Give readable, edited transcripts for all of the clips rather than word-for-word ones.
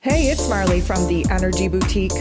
Hey, it's Marley from the Energy Boutique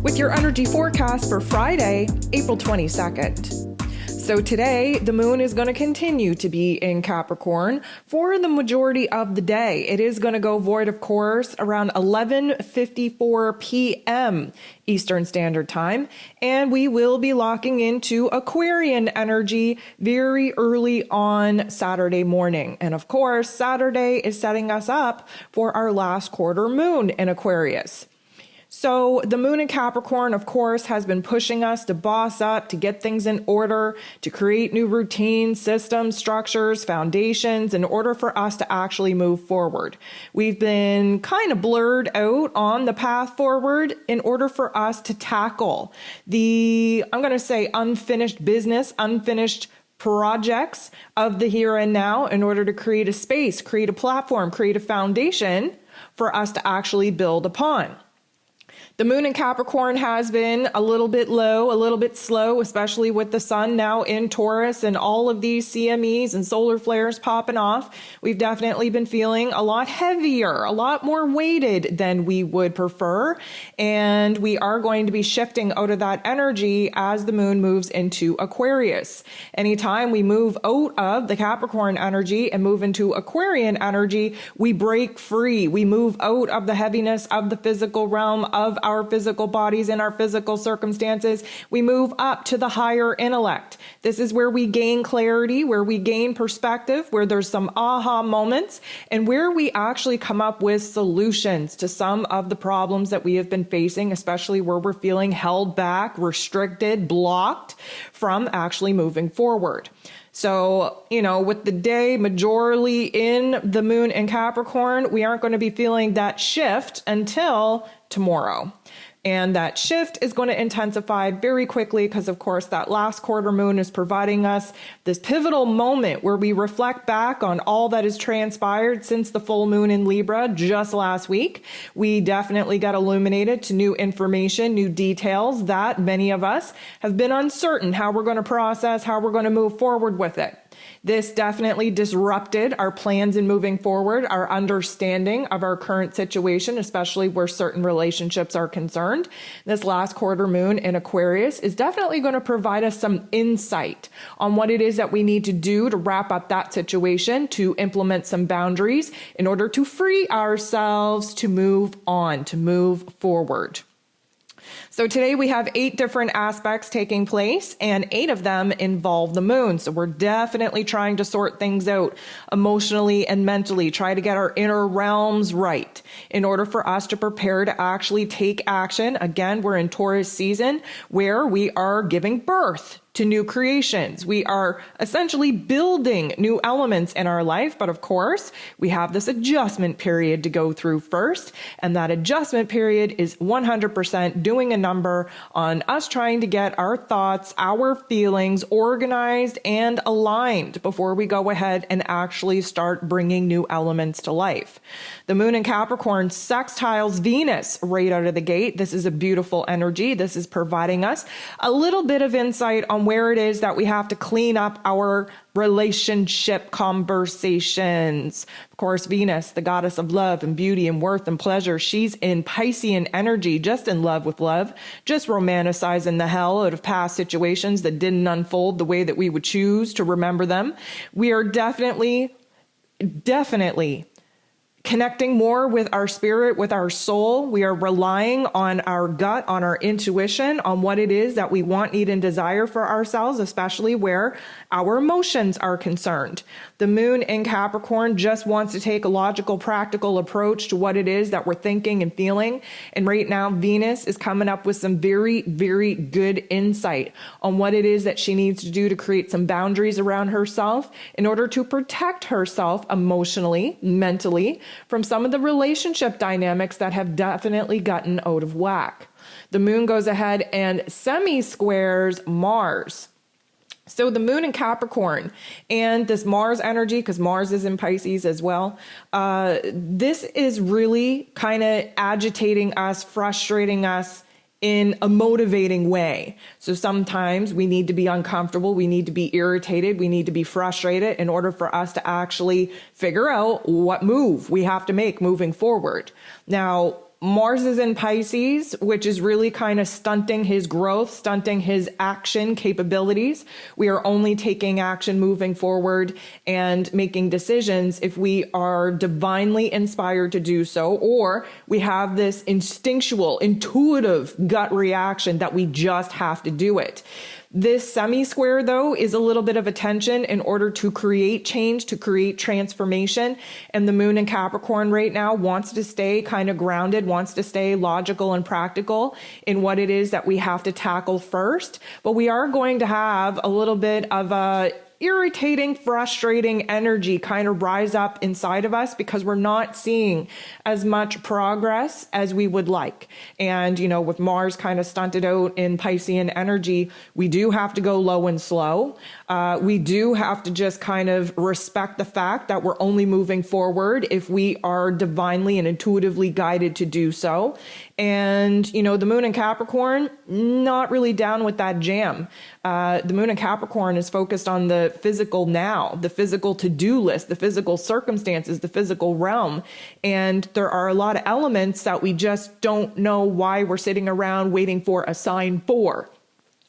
with your energy forecast for Friday, April 22nd. So today, the moon is going to continue to be in Capricorn for the majority of the day. It is going to go void, of course, around 11:54 p.m. Eastern Standard Time, and we will be locking into Aquarian energy very early on Saturday morning. And of course, Saturday is setting us up for our last quarter moon in Aquarius. So the moon in Capricorn, of course, has been pushing us to boss up, to get things in order, to create new routines, systems, structures, foundations in order for us to actually move forward. We've been kind of blurred out on the path forward in order for us to tackle the, I'm going to say, unfinished business, unfinished projects of the here and now in order to create a space, create a platform, create a foundation for us to actually build upon. The moon in Capricorn has been a little bit low, a little bit slow, especially with the sun now in Taurus and all of these CMEs and solar flares popping off. We've definitely been feeling a lot heavier, a lot more weighted than we would prefer. And we are going to be shifting out of that energy as the moon moves into Aquarius. Anytime we move out of the Capricorn energy and move into Aquarian energy, we break free. We move out of the heaviness of the physical realm of our physical bodies and our physical circumstances. We move up to the higher intellect. This is where we gain clarity, where we gain perspective, where there's some aha moments, and where we actually come up with solutions to some of the problems that we have been facing, especially where we're feeling held back, restricted, blocked from actually moving forward. So, with the day majorly in the moon in Capricorn, we aren't going to be feeling that shift until tomorrow. And that shift is going to intensify very quickly because, of course, that last quarter moon is providing us this pivotal moment where we reflect back on all that has transpired since the full moon in Libra just last week. We definitely got illuminated to new information, new details that many of us have been uncertain how we're going to process, how we're going to move forward with it. This definitely disrupted our plans in moving forward, our understanding of our current situation, especially where certain relationships are concerned. This last quarter moon in Aquarius is definitely going to provide us some insight on what it is that we need to do to wrap up that situation, to implement some boundaries in order to free ourselves to move on, to move forward. So today we have 8 different aspects taking place, and 8 of them involve the moon. So we're definitely trying to sort things out emotionally and mentally, try to get our inner realms right in order for us to prepare to actually take action. Again, we're in Taurus season where we are giving birth to new creations. We are essentially building new elements in our life, but of course, we have this adjustment period to go through first, and that adjustment period is 100% doing a number on us trying to get our thoughts, our feelings organized and aligned before we go ahead and actually start bringing new elements to life. The moon in Capricorn sextiles Venus right out of the gate. This is a beautiful energy. This is providing us a little bit of insight on where it is that we have to clean up our relationship conversations. Of course, Venus, the goddess of love and beauty and worth and pleasure, she's in Piscean energy, just in love with love, just romanticizing the hell out of past situations that didn't unfold the way that we would choose to remember them. We are definitely connecting more with our spirit, with our soul. We are relying on our gut, on our intuition, on what it is that we want, need, and desire for ourselves, especially where our emotions are concerned. The moon in Capricorn just wants to take a logical, practical approach to what it is that we're thinking and feeling. And right now, Venus is coming up with some very, very good insight on what it is that she needs to do to create some boundaries around herself in order to protect herself emotionally, mentally, from some of the relationship dynamics that have definitely gotten out of whack. The moon goes ahead and semi-squares Mars. So the moon in Capricorn and this Mars energy, because Mars is in Pisces as well, this is really kind of agitating us, frustrating us in a motivating way. So sometimes we need to be uncomfortable, we need to be irritated, we need to be frustrated in order for us to actually figure out what move we have to make moving forward. Now, Mars is in Pisces, which is really kind of stunting his growth, stunting his action capabilities. We are only taking action moving forward and making decisions if we are divinely inspired to do so, or we have this instinctual, intuitive gut reaction that we just have to do it. This semi-square, though, is a little bit of a tension in order to create change, to create transformation. And the moon in Capricorn right now wants to stay kind of grounded, wants to stay logical and practical in what it is that we have to tackle first. But we are going to have a little bit of a irritating, frustrating energy kind of rise up inside of us because we're not seeing as much progress as we would like. And, you know, with Mars kind of stunted out in Piscean energy, we do have to go low and slow. We do have to just kind of respect the fact that we're only moving forward if we are divinely and intuitively guided to do so. And, you know, the moon in Capricorn, not really down with that jam. The moon in Capricorn is focused on the physical now, the physical to-do list, the physical circumstances, the physical realm. And there are a lot of elements that we just don't know why we're sitting around waiting for a sign for.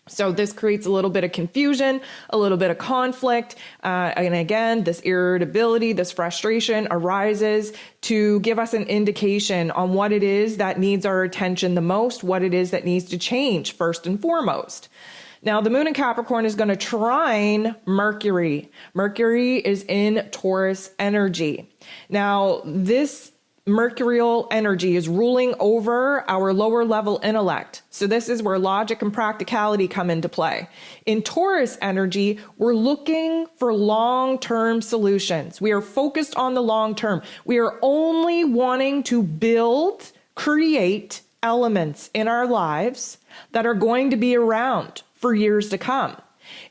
So this creates a little bit of confusion, a little bit of conflict. And again, this irritability, this frustration arises to give us an indication on what it is that needs our attention the most, what it is that needs to change first and foremost. Now, the moon in Capricorn is going to trine Mercury. Mercury is in Taurus energy. Now, this mercurial energy is ruling over our lower level intellect. So this is where logic and practicality come into play. In Taurus energy, we're looking for long-term solutions. We are focused on the long term. We are only wanting to build, create elements in our lives that are going to be around for years to come.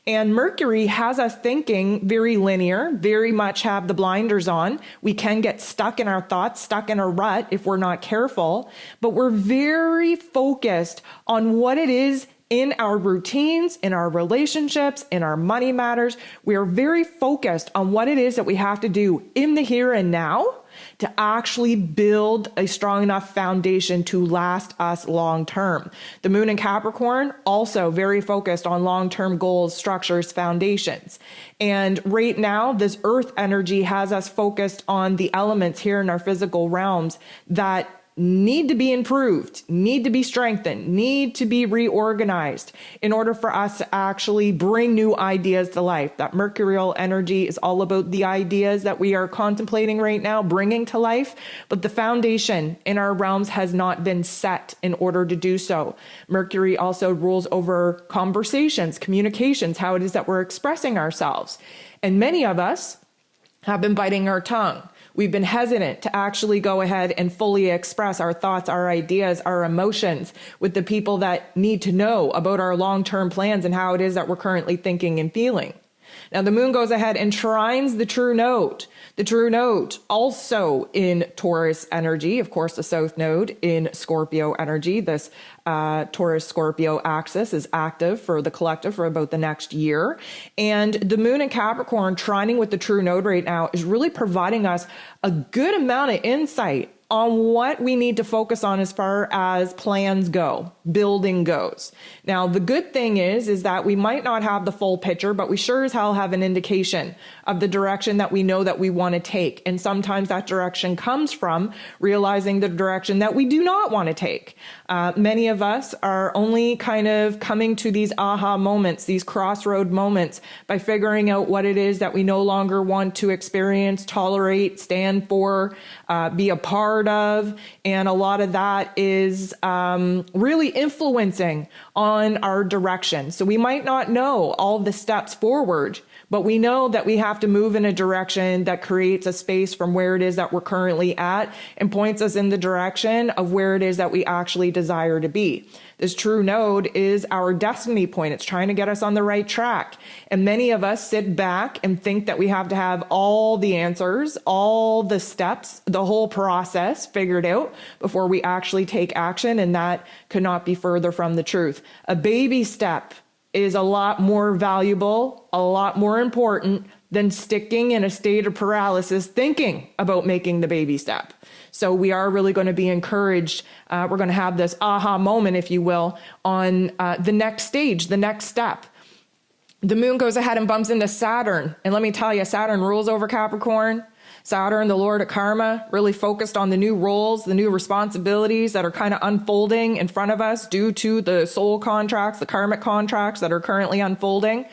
And Mercury has us thinking very linear, very much have the blinders on. We can get stuck in our thoughts, stuck in a rut if we're not careful, but we're very focused on what it is in our routines, in our relationships, in our money matters. We are very focused on what it is that we have to do in the here and now to actually build a strong enough foundation to last us long term. The moon in Capricorn also very focused on long-term goals, structures, foundations. And right now, this earth energy has us focused on the elements here in our physical realms that need to be improved, need to be strengthened, need to be reorganized in order for us to actually bring new ideas to life. That mercurial energy is all about the ideas that we are contemplating right now, bringing to life, but the foundation in our realms has not been set in order to do so. Mercury also rules over conversations, communications, how it is that we're expressing ourselves. And many of us have been biting our tongue. We've been hesitant to actually go ahead and fully express our thoughts, our ideas, our emotions with the people that need to know about our long-term plans and how it is that we're currently thinking and feeling. Now, the moon goes ahead and trines the true node. The true node also in Taurus energy, of course, the south node in Scorpio energy. This Taurus-Scorpio axis is active for the collective for about the next year. And the moon in Capricorn trining with the true node right now is really providing us a good amount of insight on what we need to focus on as far as plans go, building goes. Now, the good thing is that we might not have the full picture, but we sure as hell have an indication of the direction that we know that we want to take. And sometimes that direction comes from realizing the direction that we do not want to take. Many of us are only kind of coming to these aha moments, these crossroad moments, by figuring out what it is that we no longer want to experience, tolerate, stand for, be a part of. And a lot of that is really influencing on our direction. So we might not know all the steps forward, but we know that we have to move in a direction that creates a space from where it is that we're currently at and points us in the direction of where it is that we actually desire to be. This true node is our destiny point. It's trying to get us on the right track. And many of us sit back and think that we have to have all the answers, all the steps, the whole process figured out before we actually take action. And that could not be further from the truth. A baby step is a lot more valuable, a lot more important than sticking in a state of paralysis thinking about making the baby step. So we are really going to be encouraged. We're going to have this aha moment, if you will, on the next stage, the next step. The moon goes ahead and bumps into Saturn. And let me tell you, Saturn rules over Capricorn. Saturn, the Lord of Karma, really focused on the new roles, the new responsibilities that are kind of unfolding in front of us due to the soul contracts, the karmic contracts that are currently unfolding.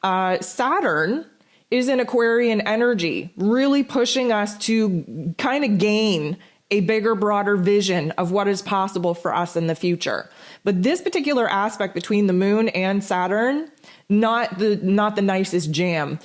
Saturn is in Aquarian energy, really pushing us to kind of gain a bigger, broader vision of what is possible for us in the future. But this particular aspect between the moon and Saturn, not the nicest jam.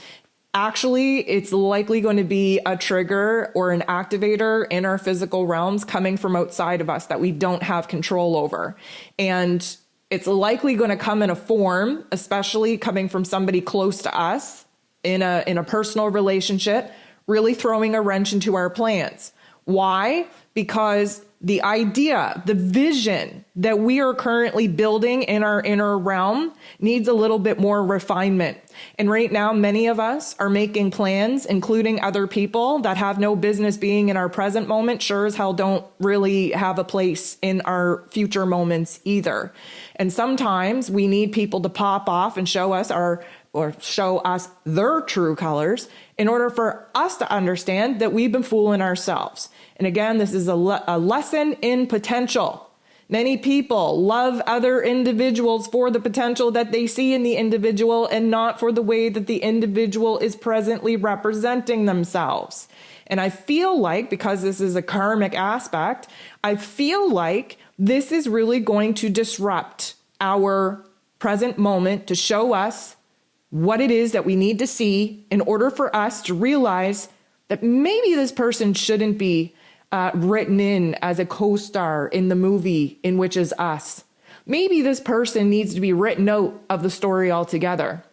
Actually, it's likely going to be a trigger or an activator in our physical realms coming from outside of us that we don't have control over. And it's likely going to come in a form, especially coming from somebody close to us in a personal relationship, really throwing a wrench into our plans. Why? Because the idea, the vision that we are currently building in our inner realm needs a little bit more refinement. And right now, many of us are making plans, including other people that have no business being in our present moment, sure as hell don't really have a place in our future moments either. And sometimes we need people to pop off and show us their true colors in order for us to understand that we've been fooling ourselves. And again, this is a lesson in potential. Many people love other individuals for the potential that they see in the individual and not for the way that the individual is presently representing themselves. And I feel like, because this is a karmic aspect, I feel like this is really going to disrupt our present moment to show us what it is that we need to see in order for us to realize that maybe this person shouldn't be written in as a co-star in the movie in which is us. Maybe this person needs to be written out of the story altogether.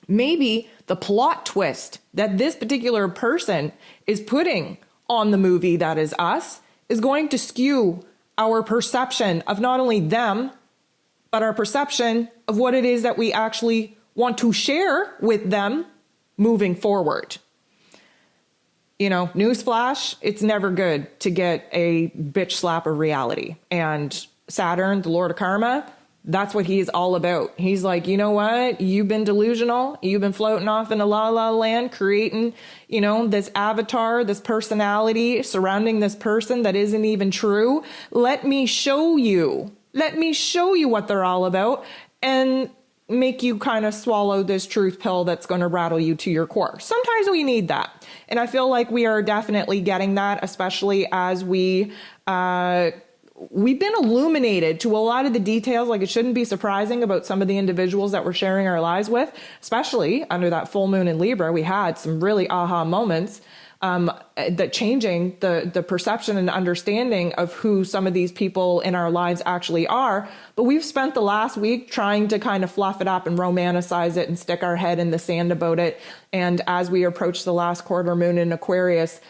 Maybe the plot twist that this particular person is putting on the movie that is us is going to skew our perception of not only them, but our perception of what it is that we actually want to share with them moving forward. You know, newsflash, it's never good to get a bitch slap of reality. And Saturn, the Lord of Karma, that's what he's all about. He's like, you know what? You've been delusional. You've been floating off in a la la land, creating, this avatar, this personality surrounding this person that isn't even true. Let me show you what they're all about and make you kind of swallow this truth pill that's going to rattle you to your core. Sometimes we need that. And I feel like we are definitely getting that, especially as we've been illuminated to a lot of the details. Like, it shouldn't be surprising about some of the individuals that we're sharing our lives with, especially under that full moon in Libra. We had some really aha moments that changing the perception and understanding of who some of these people in our lives actually are. But we've spent the last week trying to kind of fluff it up and romanticize it and stick our head in the sand about it. And as we approach the last quarter moon in Aquarius,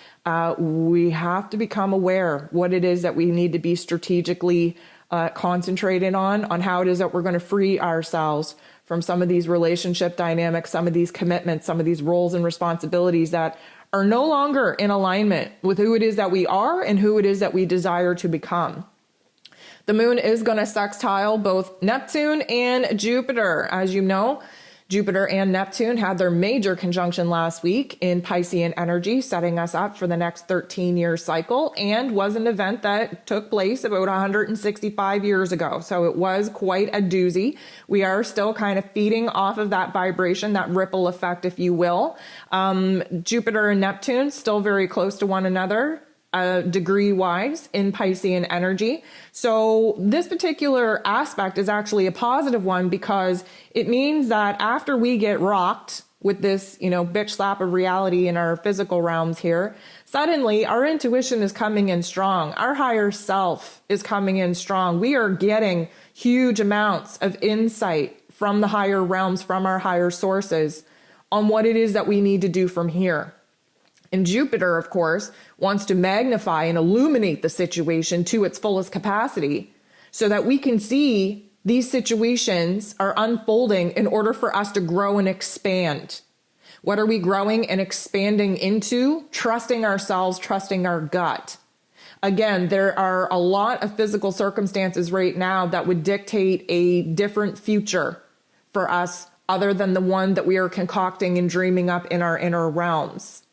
we have to become aware what it is that we need to be strategically concentrated on how it is that we're going to free ourselves from some of these relationship dynamics, some of these commitments, some of these roles and responsibilities that are no longer in alignment with who it is that we are and who it is that we desire to become. The moon is going to sextile both Neptune and Jupiter. As you know, Jupiter and Neptune had their major conjunction last week in Piscean energy, setting us up for the next 13-year cycle, and was an event that took place about 165 years ago. So it was quite a doozy. We are still kind of feeding off of that vibration, that ripple effect, if you will. Jupiter and Neptune still very close to one another, degree-wise in Piscean energy. So this particular aspect is actually a positive one because it means that after we get rocked with this, bitch slap of reality in our physical realms here, suddenly our intuition is coming in strong. Our higher self is coming in strong. We are getting huge amounts of insight from the higher realms, from our higher sources on what it is that we need to do from here. And Jupiter, of course, wants to magnify and illuminate the situation to its fullest capacity so that we can see these situations are unfolding in order for us to grow and expand. What are we growing and expanding into? Trusting ourselves, trusting our gut. Again, there are a lot of physical circumstances right now that would dictate a different future for us other than the one that we are concocting and dreaming up in our inner realms.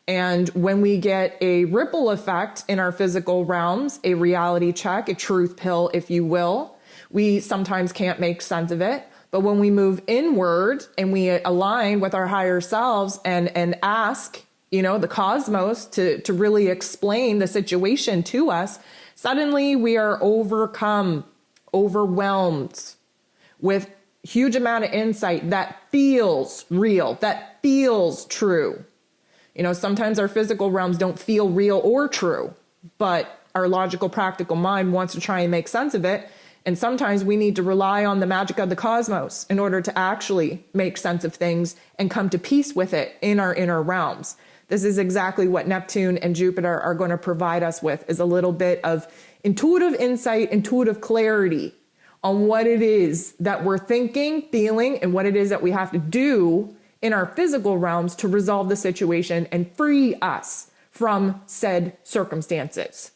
And when we get a ripple effect in our physical realms, a reality check, a truth pill, if you will, we sometimes can't make sense of it. But when we move inward and we align with our higher selves and ask, the cosmos to really explain the situation to us, suddenly we are overcome, overwhelmed with huge amount of insight that feels real, that feels true. Sometimes our physical realms don't feel real or true, but our logical, practical mind wants to try and make sense of it. And sometimes we need to rely on the magic of the cosmos in order to actually make sense of things and come to peace with it in our inner realms. This is exactly what Neptune and Jupiter are going to provide us with, is a little bit of intuitive insight, intuitive clarity on what it is that we're thinking, feeling, and what it is that we have to do in our physical realms to resolve the situation and free us from said circumstances.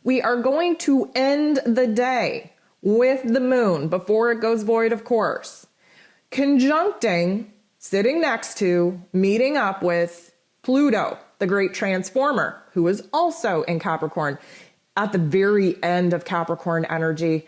We are going to end the day with the moon before it goes void, of course, conjuncting, sitting next to, meeting up with Pluto, the great transformer, who is also in Capricorn. At the very end of Capricorn energy,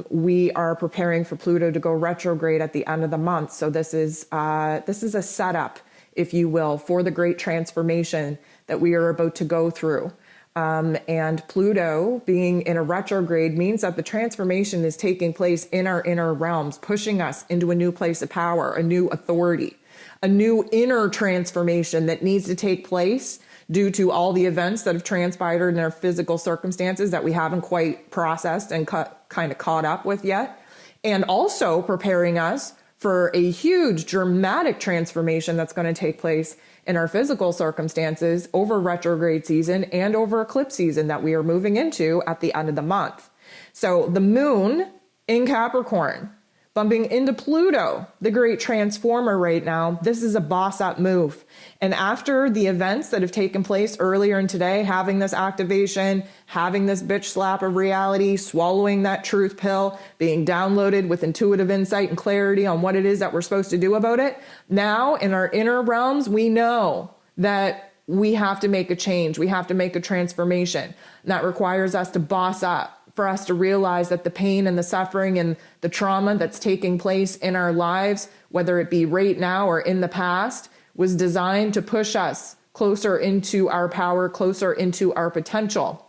we are preparing for Pluto to go retrograde at the end of the month. So this is a setup, if you will, for the great transformation that we are about to go through. And Pluto being in a retrograde means that the transformation is taking place in our inner realms, pushing us into a new place of power, a new authority, a new inner transformation that needs to take place due to all the events that have transpired in our physical circumstances that we haven't quite processed and kind of caught up with yet. And also preparing us for a huge dramatic transformation that's going to take place in our physical circumstances over retrograde season and over eclipse season that we are moving into at the end of the month. So the moon in Capricorn, bumping into Pluto, the great transformer right now. This is a boss up move. And after the events that have taken place earlier in today, having this activation, having this bitch slap of reality, swallowing that truth pill, being downloaded with intuitive insight and clarity on what it is that we're supposed to do about it. Now in our inner realms, we know that we have to make a change. We have to make a transformation. And that requires us to boss up, for us to realize that the pain and the suffering and the trauma that's taking place in our lives, whether it be right now or in the past, was designed to push us closer into our power, closer into our potential.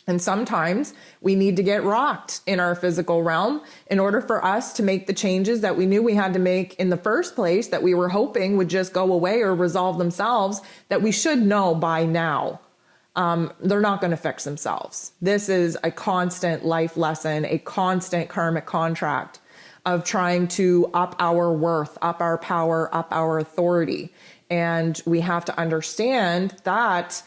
And sometimes we need to get rocked in our physical realm in order for us to make the changes that we knew we had to make in the first place, that we were hoping would just go away or resolve themselves, that we should know by now. They're not going to fix themselves. This is a constant life lesson, a constant karmic contract of trying to up our worth, up our power, up our authority. And we have to understand that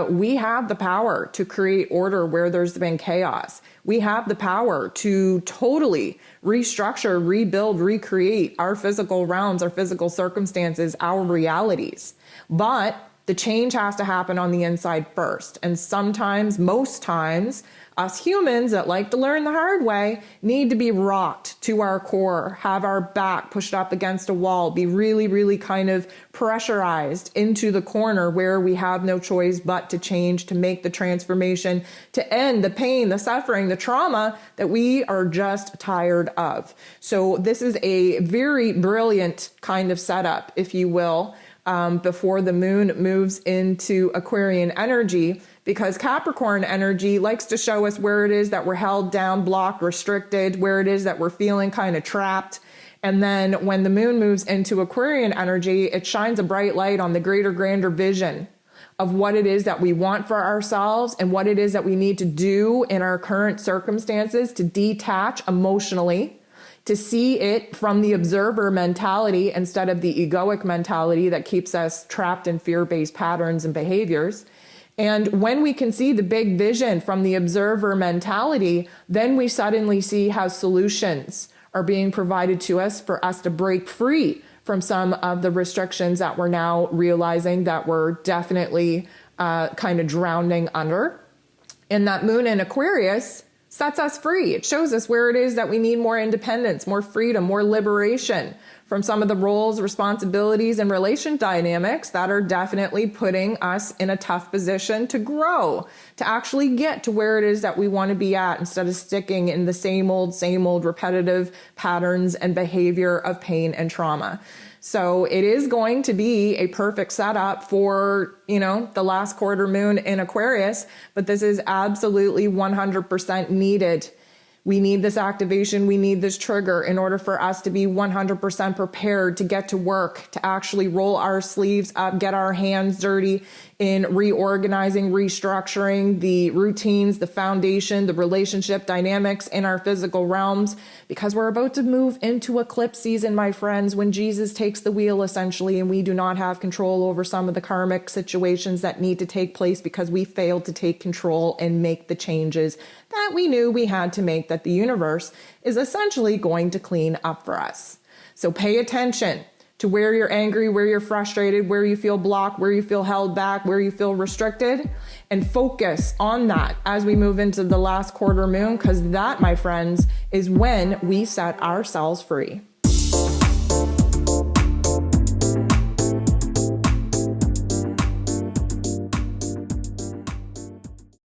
we have the power to create order where there's been chaos. We have the power to totally restructure, rebuild, recreate our physical realms, our physical circumstances, our realities. But the change has to happen on the inside first. And sometimes, most times, us humans that like to learn the hard way need to be rocked to our core, have our back pushed up against a wall, be really, really kind of pressurized into the corner where we have no choice but to change, to make the transformation, to end the pain, the suffering, the trauma that we are just tired of. So this is a very brilliant kind of setup, if you will, before the moon moves into Aquarian energy, because Capricorn energy likes to show us where it is that we're held down, blocked, restricted, where it is that we're feeling kind of trapped. And then when the moon moves into Aquarian energy, it shines a bright light on the greater, grander vision of what it is that we want for ourselves and what it is that we need to do in our current circumstances to detach emotionally, to see it from the observer mentality instead of the egoic mentality that keeps us trapped in fear-based patterns and behaviors. And when we can see the big vision from the observer mentality, then we suddenly see how solutions are being provided to us for us to break free from some of the restrictions that we're now realizing that we're definitely kind of drowning under. And that moon in Aquarius sets us free. It shows us where it is that we need more independence, more freedom, more liberation from some of the roles, responsibilities, and relation dynamics that are definitely putting us in a tough position to grow, to actually get to where it is that we want to be at instead of sticking in the same old repetitive patterns and behavior of pain and trauma. So it is going to be a perfect setup for, the last quarter moon in Aquarius, but this is absolutely 100% needed. We need this activation. We need this trigger in order for us to be 100% prepared to get to work, to actually roll our sleeves up, get our hands dirty in reorganizing, restructuring the routines, the foundation, the relationship dynamics in our physical realms, because we're about to move into eclipse season, my friends, when Jesus takes the wheel essentially, and we do not have control over some of the karmic situations that need to take place because we failed to take control and make the changes that we knew we had to make, that the universe is essentially going to clean up for us. So pay attention to where you're angry, where you're frustrated, where you feel blocked, where you feel held back, where you feel restricted, and focus on that as we move into the last quarter moon, because that, my friends, is when we set ourselves free.